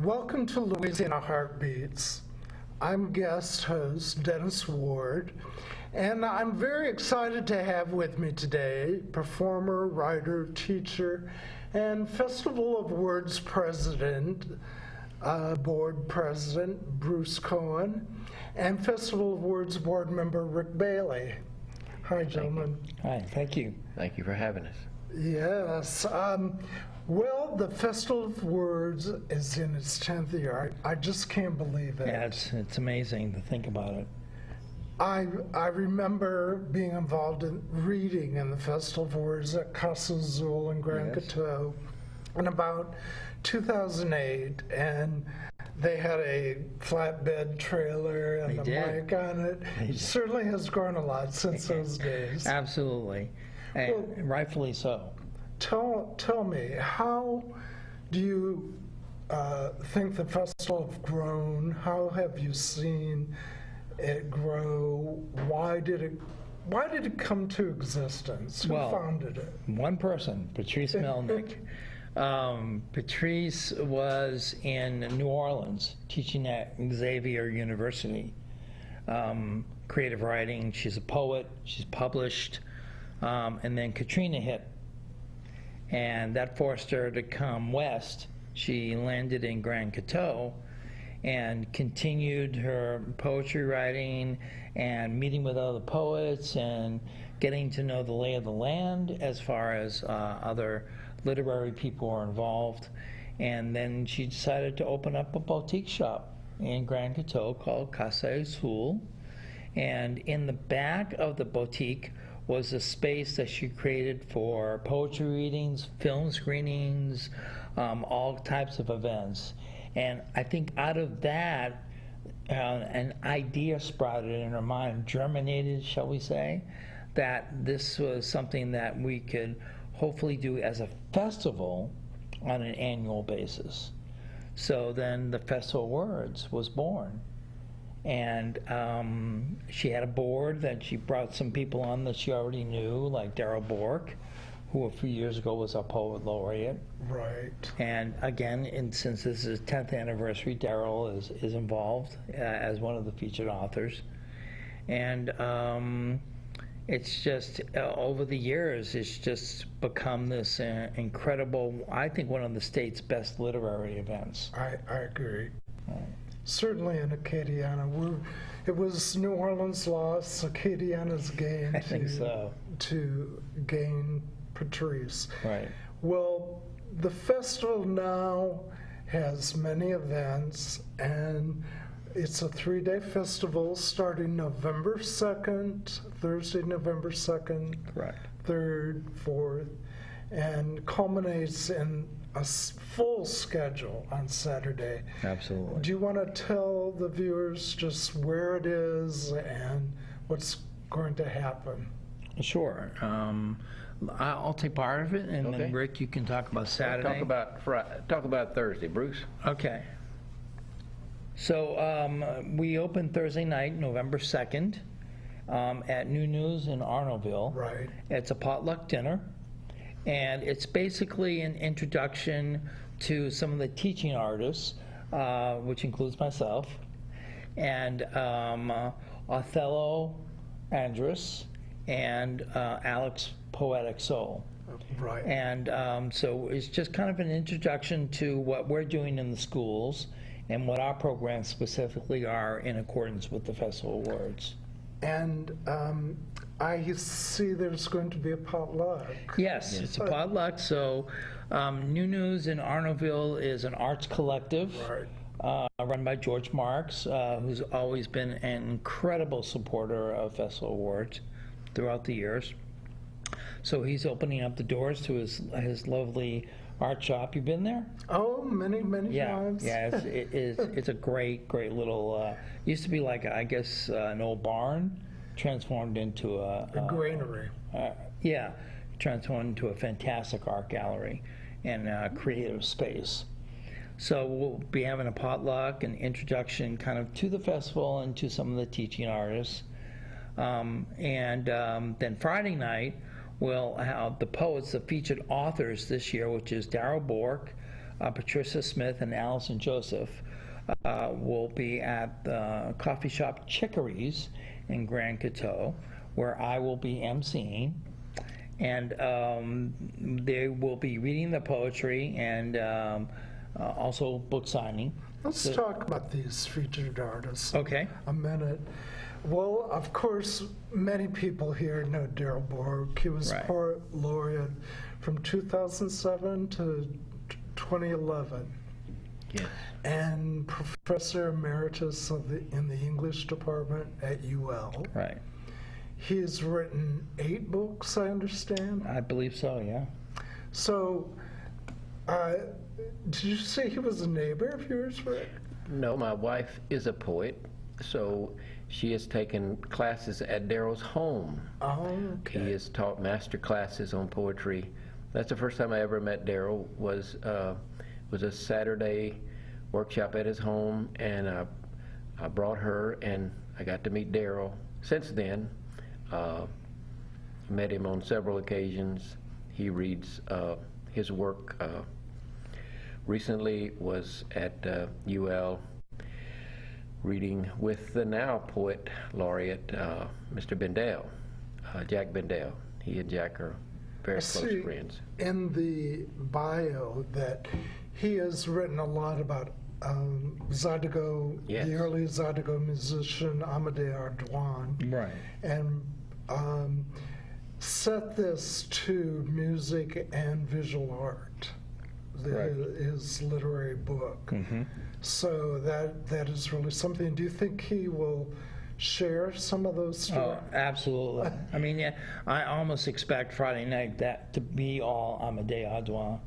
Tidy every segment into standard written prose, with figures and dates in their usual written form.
Welcome to Louisiana Heartbeats. I'm guest host Dennis Ward, and I'm very excited to have with me today performer, writer, teacher, and Festival of Words president, board president Bruce Cohen, and Festival of Words board member Rick Bailey. Hi, gentlemen. Hi, thank you. Thank you for having us. Yes. Well, the Festival of Words is in its 10th year. I just can't believe it. Yeah, it's amazing to think about it. I remember being involved in reading in the Festival of Words at Casa Azul in Grand Coteau in about 2008, and they had a flatbed trailer and They a did. mic on it. It certainly has grown a lot since those days. Absolutely, and Well, rightfully so. Tell me, how do you think the festival have grown? How have you seen it grow? Why did it come to existence? Who Well, founded it? One person, Patrice Melnick. Patrice was in New Orleans teaching at Xavier University. Creative writing. She's a poet. She's published. And then Katrina hit. And that forced her to come west. She landed in Grand Coteau and continued her poetry writing and meeting with other poets and getting to know the lay of the land as far as other literary people were involved. And then she decided to open up a boutique shop in Grand Coteau called Casa Azul. And in the back of the boutique was a space that she created for poetry readings, film screenings, all types of events. And I think out of that, an idea sprouted in her mind, germinated, shall we say, that this was something that we could hopefully do as a festival on an annual basis. So then the Festival of Words was born. And she had a board that she brought some people on that she already knew, like Darryl Bork, who a few years ago was our poet laureate. Right. And again, since this is 10th anniversary, Darryl is involved as one of the featured authors. And it's just, over the years, it's just become this incredible, I think one of the state's best literary events. I agree. Certainly in Acadiana. It was New Orleans' loss, Acadiana's gain I think so. to gain Patrice. Right. Well, the festival now has many events, and it's a 3-day festival starting November 2nd, Thursday, November 2nd, Correct. 3rd, 4th, and culminates in a full schedule on Saturday. Absolutely. Do you want to tell the viewers just where it is and what's going to happen? Sure. I'll take part of it, and Okay. then Rick, you can talk about Saturday. Talk about Thursday, Bruce. Okay. So we open Thursday night, November 2nd, at Nunu's in Arnoldville. Right. It's a potluck dinner, and it's basically an introduction to some of the teaching artists, which includes myself, and Othello Andrus, and Alex Poetic Soul. Right. And so it's just kind of an introduction to what we're doing in the schools and what our programs specifically are in accordance with the Festival of Words. And I see there's going to be a potluck. Yes, it's a potluck. So Nunu's in Arnoldville is an arts collective run by George Marks, who's always been an incredible supporter of Festival of Words throughout the years. So he's opening up the doors to his lovely art shop. You've been there? Oh, many times. Yeah, it's a great little, used to be like, I guess, an old barn, transformed into a granary. Transformed into a fantastic art gallery and creative space. So we'll be having a potluck, an introduction kind of to the festival and to some of the teaching artists. Then Friday night, we'll have the poets, the featured authors this year, which is Darryl Bork, Patricia Smith and Allison Joseph will be at the coffee shop Chicories in Grand Coteau, where I will be emceeing. And they will be reading the poetry and also book signing. Let's talk about these featured artists. Okay. A minute. Well, of course, many people here know Daryl Borg. He was Right. Poet Laureate from 2007 to 2011. Yes. And Professor Emeritus in the English department at UL. Right. He has written 8 books, I understand. I believe so, yeah. So, did you say he was a neighbor of yours, Rick? No, my wife is a poet, so she has taken classes at Daryl's home. Oh, He okay. has taught master classes on poetry. That's the first time I ever met Daryl. Was a Saturday workshop at his home, and I brought her, and I got to meet Daryl. Since then, met him on several occasions. He reads his work. Recently was at UL reading with the now poet laureate, Mr. Bendel, Jack Bendel. He and Jack are very I close see friends. in the bio that he has written a lot about Zydeco, Yes. the early Zydeco musician Amédée Ardoin, Right. and set this to music and visual art, Right. his literary book. Mm-hmm. So that is really something. Do you think he will share some of those stories? Oh, absolutely. I mean, yeah, I almost expect Friday night that to be all Amédée Ardoin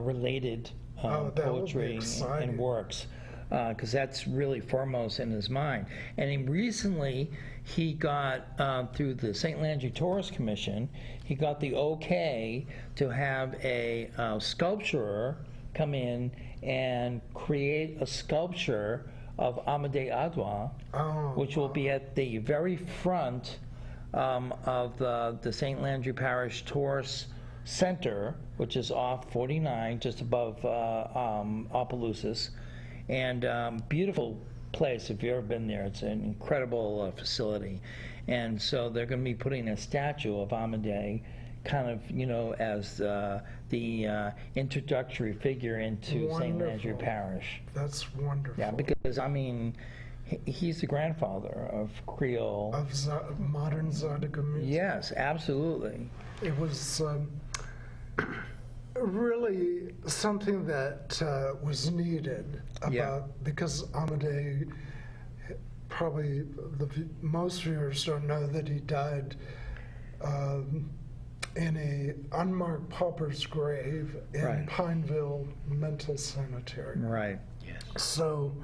related Oh, that would be poetry exciting. and works, because that's really foremost in his mind. And recently, he got, through the St. Landry Tourist Commission, he got the okay to have a sculpturer come in and create a sculpture of Amédée Ardoin, Oh, which will be at the very front of the St. Landry Parish Tourist Center, which is off 49, just above Opelousas. And beautiful place if you've ever been there. It's an incredible facility. And so they're going to be putting a statue of Amédée kind of, as the introductory figure into St. Landry Wonderful. Parish. that's wonderful. Yeah, because, I mean, he's the grandfather of Creole. Of modern Zydeco music. Yes, absolutely. It was really something that was needed because Amédée, probably most viewers don't know that he died in a unmarked pauper's grave in Right. Pineville Mental Sanitary. Right. Yes. So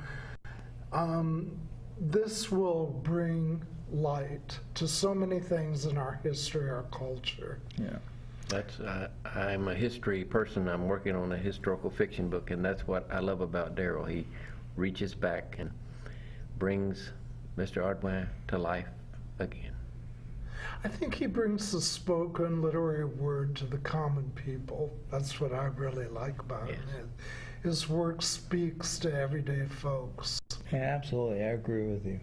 this will bring light to so many things in our history, our culture. Yeah. That's I'm a history person. I'm working on a historical fiction book, and that's what I love about Daryl. He reaches back and brings Mr. Ardoin to life again. I think he brings the spoken literary word to the common people. That's what I really like about him. Yes. His work speaks to everyday folks. Yeah, absolutely. I agree with you.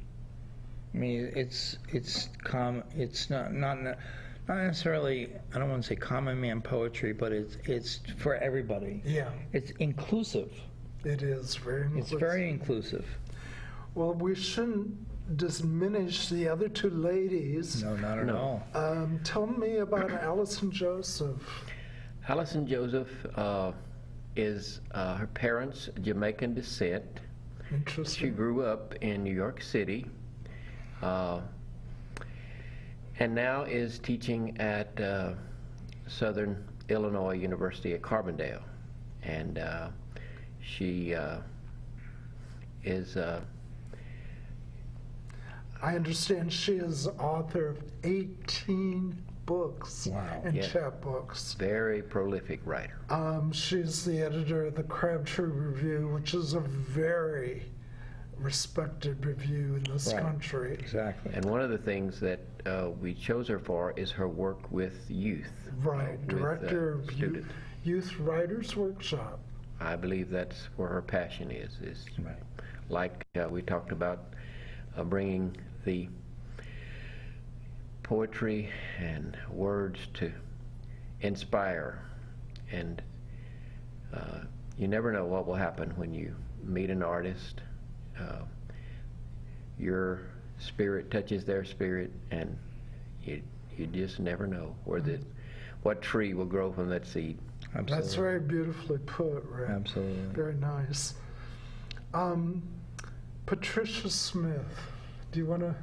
I mean, it's not necessarily, I don't want to say common man poetry, but it's for everybody. Yeah, It's inclusive. it is very It's inclusive. very inclusive. Well, we shouldn't diminish the other two ladies. No, not at No. all. Tell me about Allison Joseph. Allison Joseph is her parents' Jamaican descent. She Interesting. grew up in New York City, and now is teaching at Southern Illinois University at Carbondale. And she is I understand she is author of 18 books Wow. and Yeah. chapbooks. very prolific writer. She's the editor of the Crabtree Review, which is a very respected review in this Right. country. Exactly. And one of the things that we chose her for is her work with youth. Right, with, director of students. Youth Writers Workshop. I believe that's where her passion is Right. like we talked about bringing the poetry and words to inspire. And you never know what will happen when you meet an artist. Your spirit touches their spirit, and you just never know what tree will grow from that seed. Absolutely. That's very beautifully put, Rick. Absolutely. Very nice. Patricia Smith, do you want to?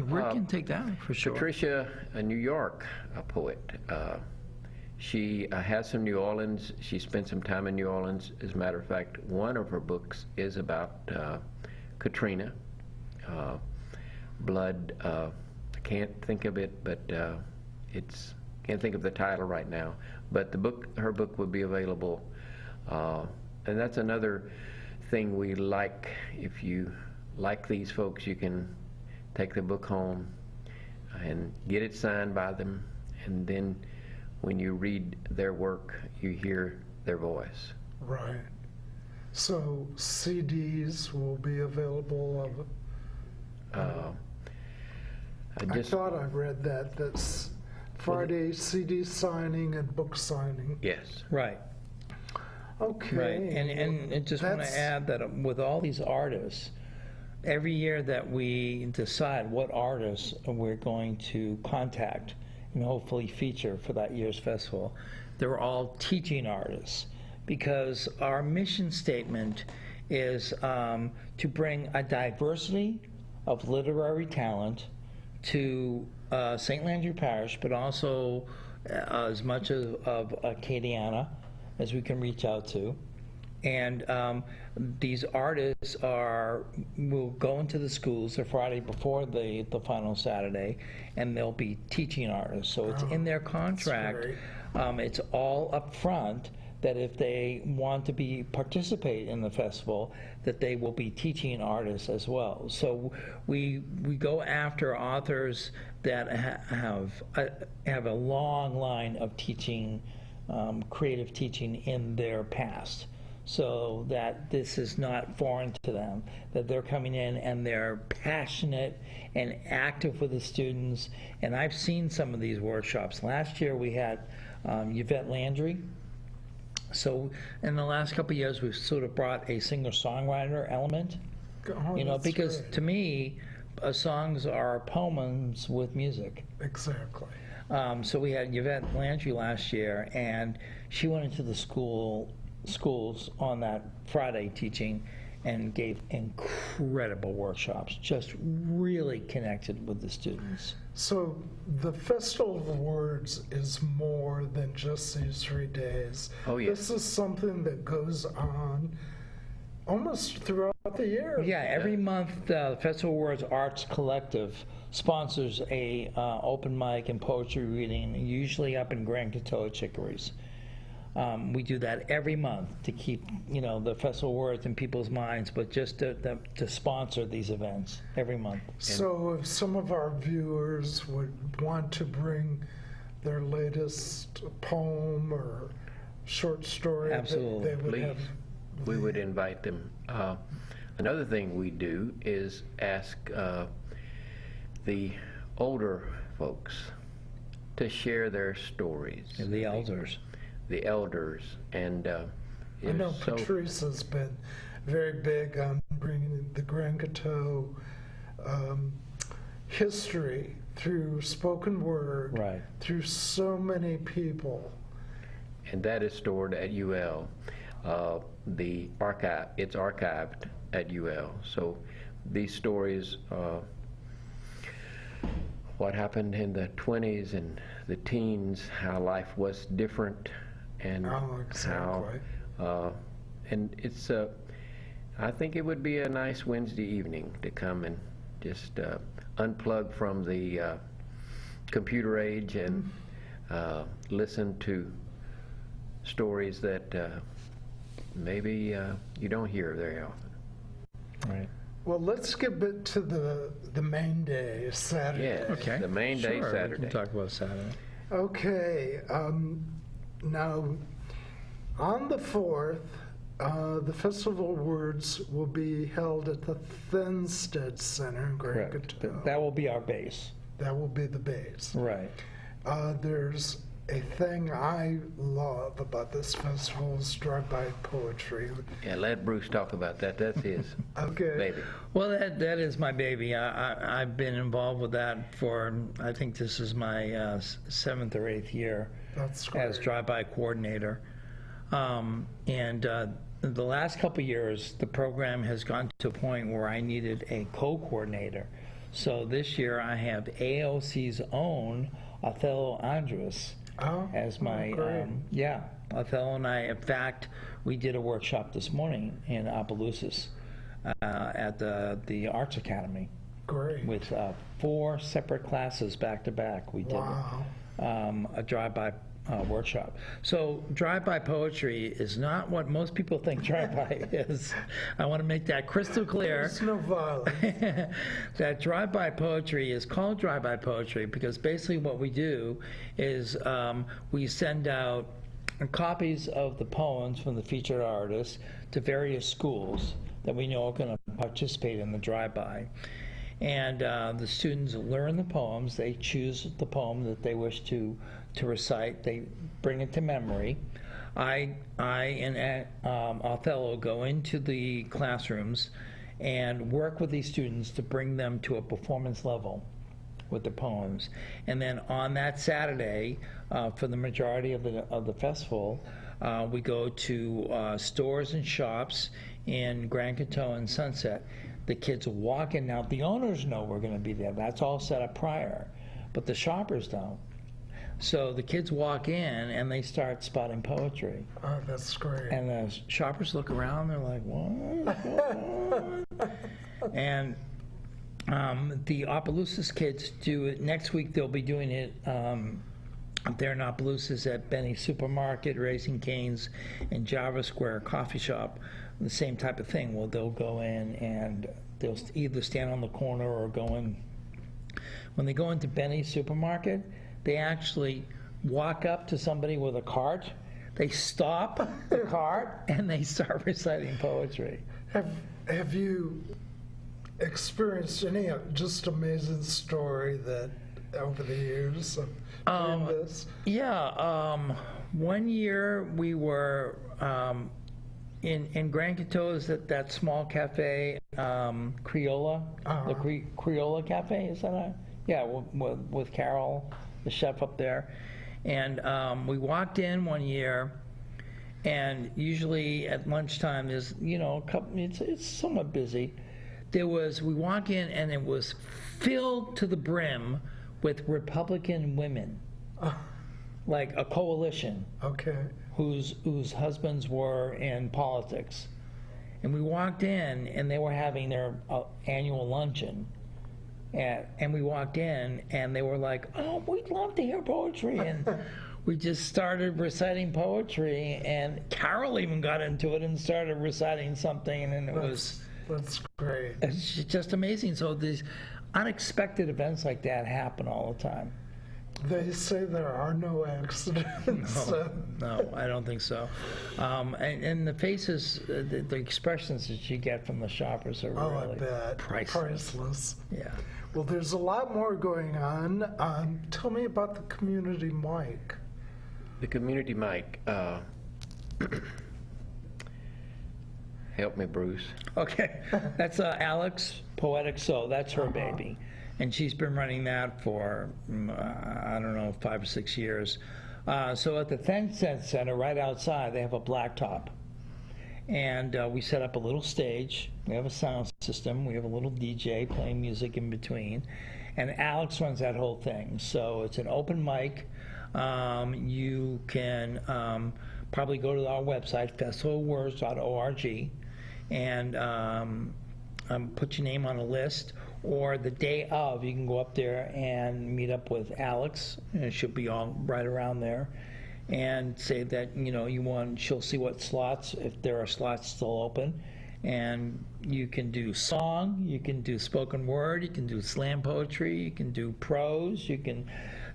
Rick can take that for sure. Patricia, a New York poet. She has some New Orleans. She spent some time in New Orleans. As a matter of fact, one of her books is about Katrina. Blood. I can't think of it, but can't think of the title right now. But her book would be available, and that's another thing we like. If you like these folks, you can take the book home and get it signed by them, and then when you read their work, you hear their voice. Right. So CDs will be available of I thought I read that's Friday CD signing and book signing. Yes. Right. Okay. Right. And I just want to add that with all these artists, every year that we decide what artists we're going to contact and hopefully feature for that year's festival, they're all teaching artists, because our mission statement is to bring a diversity of literary talent to St. Landry Parish, but also as much of Acadiana as we can reach out to. And these artists will go into the schools the Friday before the final Saturday, and they'll be teaching artists. So it's in their contract. It's all up front that if they want to participate in the festival, that they will be teaching artists as well. So we go after authors that have a long line of teaching, creative teaching in their past, so that this is not foreign to them, that they're coming in and they're passionate and active with the students. And I've seen some of these workshops. Last year we had Yvette Landry. So in the last couple of years, we've sort of brought a singer-songwriter element, because great. to me, songs are poems with music. Exactly. So we had Yvette Landry last year, and she went into the schools on that Friday teaching and gave incredible workshops, just really connected with the students. So the Festival of Words is more than just these 3 days. Oh, yes. This is something that goes on almost throughout the year. Yeah, every month, the Festival of Words Arts Collective sponsors a open mic and poetry reading, usually up in Grand Coteau at Chicory's. We do that every month to keep, the Festival of Words in people's minds, but just to sponsor these events every month. So if some of our viewers would want to bring their latest poem or short story, Absolutely. they would Please. have. We would invite them. Another thing we do is ask the older folks to share their stories. The elders. The elders, and I know Patrice has been very big on bringing the Grand Coteau history through spoken word, Right. through so many people. and that is stored at UL. It's archived at UL. So these stories, what happened in the 20s and the teens, how life was different, and Exactly. how, and it's, I think it would be a nice Wednesday evening to come and just unplug from the computer age and listen to stories that maybe you don't hear very often. Right. Well, let's get back to the main day, Saturday. Yeah, Okay. the main day, Sure, Saturday. We can talk about Saturday. Okay. Now, On the 4th, the Festival Awards will be held at the Thinstead Center in Grand Correct. Coteau. That will be our base. That will be the base. Right. There's a thing I love about this festival is drive-by poetry. Yeah, let Bruce talk about that. That's his Okay. baby. Well, that is my baby. I've been involved with that for, I think this is my 7th or 8th year That's great. as drive-by coordinator. The last couple of years, the program has gone to a point where I needed a co-coordinator. So this year I have AOC's own Othello Andrus Oh, as my, great. Othello and I, in fact, we did a workshop this morning in Opelousas at the Arts Academy Great. with 4 separate classes back to back. We did Wow. a drive-by workshop. So drive-by poetry is not what most people think drive-by is. I want to make that crystal clear. There's no violence. That drive-by poetry is called drive-by poetry because basically what we do is we send out copies of the poems from the featured artists to various schools that we know are going to participate in the drive-by. And the students learn the poems. They choose the poem that they wish to recite. They bring it to memory. I and Othello go into the classrooms and work with these students to bring them to a performance level with the poems. And then on that Saturday, for the majority of the festival, we go to stores and shops in Grand Coteau and Sunset. The kids walk in. Now, the owners know we're going to be there. That's all set up prior. But the shoppers don't. So the kids walk in and they start spotting poetry. Oh, that's great. And the shoppers look around. They're like, what? And the Opelousas kids do it. Next week, they'll be doing it up there in Opelousas at Benny's Supermarket, Raising Cane's, and Java Square Coffee Shop. The same type of thing. Well, they'll go in and they'll either stand on the corner or go in. When they go into Benny's Supermarket, they actually walk up to somebody with a cart. They stop the cart and they start reciting poetry. Have you experienced any just amazing story that over the years of doing this? Yeah, one year we were in Grand Coteau, is that small cafe, Criolla, the Criolla Cafe, is that a? Yeah, with Carol, the chef up there. And we walked in one year, and usually at lunchtime there's, it's somewhat busy. We walk in and it was filled to the brim with Republican women, like a coalition. Okay. Whose husbands were in politics. And we walked in and they were having their annual luncheon. And we walked in and they were like, oh, we'd love to hear poetry. And we just started reciting poetry, and Carol even got into it and started reciting something, and That's great. it's just amazing. So these unexpected events like that happen all the time. They say there are no accidents. No, I don't think so. And the faces, the expressions that you get from the shoppers are Oh, I really bet. priceless. Yeah. Well, there's a lot more going on. Tell me about the community mic. The community mic. Help me, Bruce. Okay, that's Alex Poetic Soul. That's her baby. And she's been running that for, I don't know, 5 or 6 years. So at the Thinstead Center, right outside, they have a blacktop. And we set up a little stage. We have a sound system. We have a little DJ playing music in between. And Alex runs that whole thing. So it's an open mic. You can probably go to our website, festivalwords.org, and put your name on a list. Or the day of, you can go up there and meet up with Alex, and she'll be all right around there, and say that you want. She'll see what slots, if there are slots still open, and you can do song, you can do spoken word, you can do slam poetry, you can do prose, you can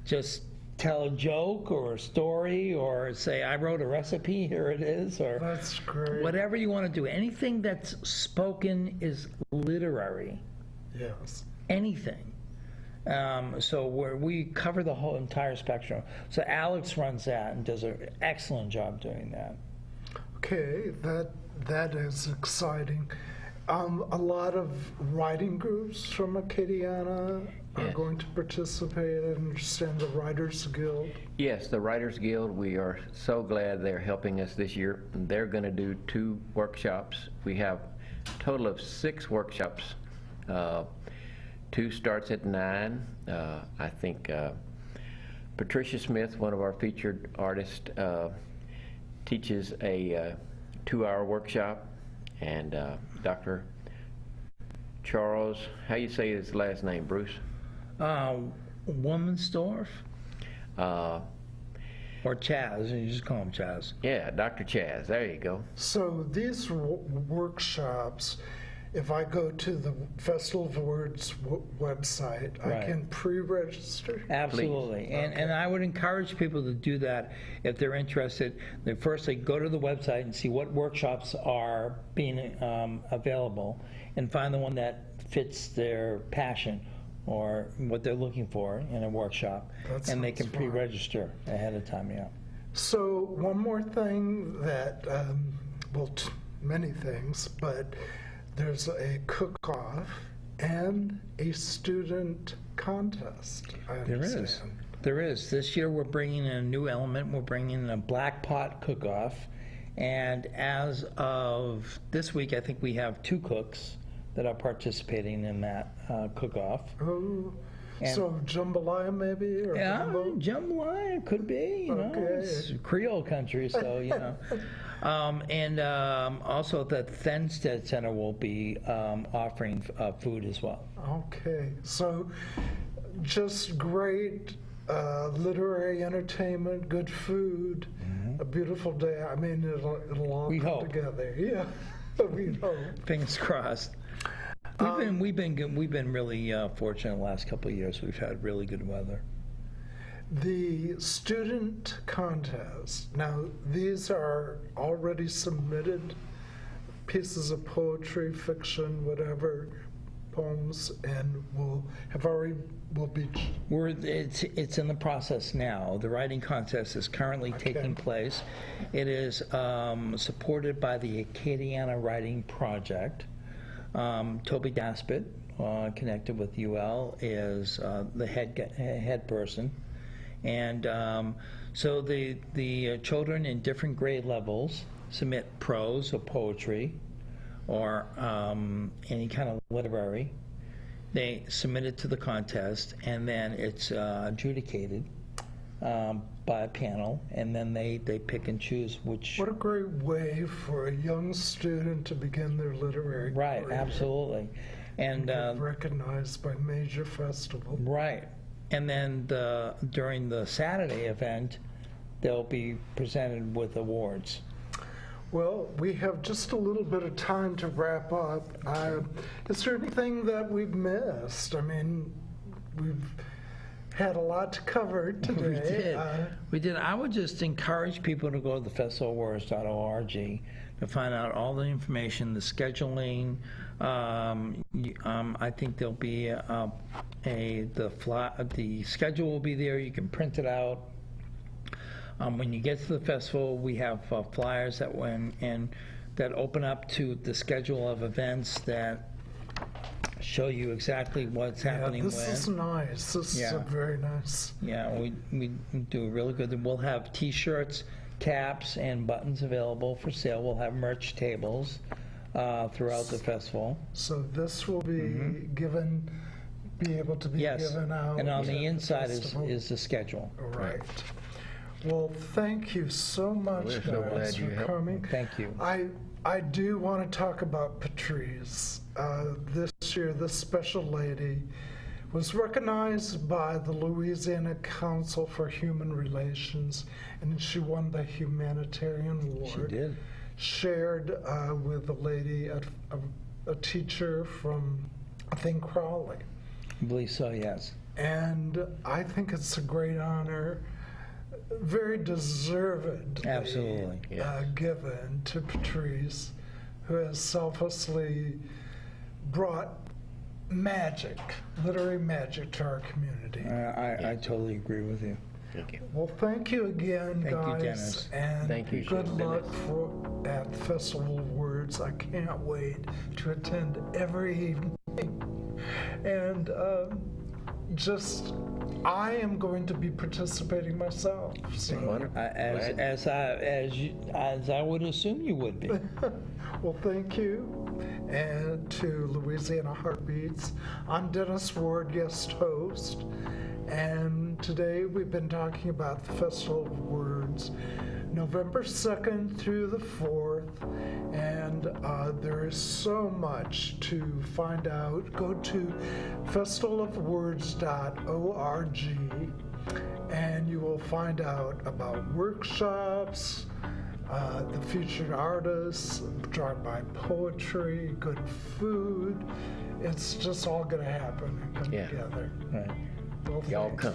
just tell a joke or a story or say, I wrote a recipe, here it is, or That's great. whatever you want to do. Anything that's spoken is literary. Yes. Anything. So we cover the whole entire spectrum. So Alex runs that and does an excellent job doing that. Okay, that is exciting. A lot of writing groups from Acadiana are Yes. going to participate. I understand the Writers Guild. Yes, the Writers Guild, we are so glad they're helping us this year. They're going to do 2 workshops. We have a total of 6 workshops. 2 starts at 9. I think Patricia Smith, one of our featured artists, teaches a 2-hour workshop, and Dr. Charles, how you say his last name, Bruce? Womansdorf Uh, or Chaz, you just call him Chaz. yeah, Dr. Chaz, there you go. So these workshops, if I go to the Festival of Words website, I Right. can pre-register? Absolutely. And I would encourage people to do that if they're interested. First, they go to the website and see what workshops are being available and find the one that fits their passion or what they're looking for in a workshop. That And they sounds can fun. pre-register ahead of time, yeah. So one more thing that, well, many things, but there's a cook-off and a student contest, I There is. understand. There is. This year we're bringing in a new element. We're bringing in a black pot cook-off. And as of this week, I think we have 2 cooks that are participating in that cook-off. Oh, And- so jambalaya maybe, or Yeah, gumbo? jambalaya could be, you know, Okay. it's Creole country, so, you know. And also the Thenstead Center will be offering food as well. Okay, so just great literary entertainment, good food, a beautiful day. I mean, it'll all We come hope. together. Yeah, we hope. Fingers crossed. We've been really fortunate the last couple of years. We've had really good weather. The student contest. Now, these are already submitted pieces of poetry, fiction, whatever, poems, and will be. It's in the process now. The writing contest is currently taking place. It is supported by the Acadiana Writing Project. Toby Daspit, connected with UL, is the head person. And so the children in different grade levels submit prose or poetry or any kind of literary. They submit it to the contest, and then it's adjudicated by a panel, and then they pick and choose which. What a great way for a young student to begin their literary Right, career. absolutely. And Get recognized by major festivals. right. And then during the Saturday event, they'll be presented with awards. Well, we have just a little bit of time to wrap up. Is there anything that we've missed? I mean, we've had a lot to cover today. We did. We did. I would just encourage people to go to the festivalwords.org to find out all the information, the scheduling. I think there'll be the schedule will be there. You can print it out. When you get to the festival, we have flyers that that open up to the schedule of events that show you exactly what's happening this when. is nice. This is Yeah. very nice. Yeah, we do really good. We'll have T-shirts, caps, and buttons available for sale. We'll have merch tables throughout the festival. So this will be be able to be Yes, given out. and on at the inside festival. is the schedule. Right. Well, thank you so much, We're so guys, glad you for helped. coming. Thank you. I do want to talk about Patrice. This year, this special lady was recognized by the Louisiana Council for Human Relations, and she won the Humanitarian Award. She did. Shared with a lady, a teacher from, I think, Crowley. I believe so, yes. And I think it's a great honor, very deservedly Absolutely. given to Patrice, who has selflessly brought magic, literary magic, to our community. I totally agree with you. Thank you. Well, thank you again, Thank you, guys, Dennis. and Thank you, good Dennis. luck at Festival of Words. I can't wait to attend every evening, and I am going to be participating myself. So. Wonderful. As I would assume you would be. Well, thank you. And to Louisiana Heartbeats, I'm Dennis Ward, guest host. And today we've been talking about the Festival of Words, November 2nd through the 4th. And there is so much to find out. Go to festivalofwords.org and you will find out about workshops, the featured artists, drive-by poetry, good food. It's just all going to happen and come together. Right. Well, Y'all thanks. come.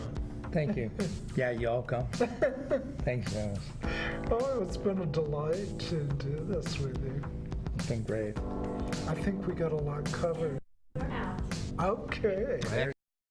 Thank you. Yeah, y'all come. Thanks, Dennis. Oh, it's been a delight to do this with you. It's been great. I think we got a lot covered. Okay.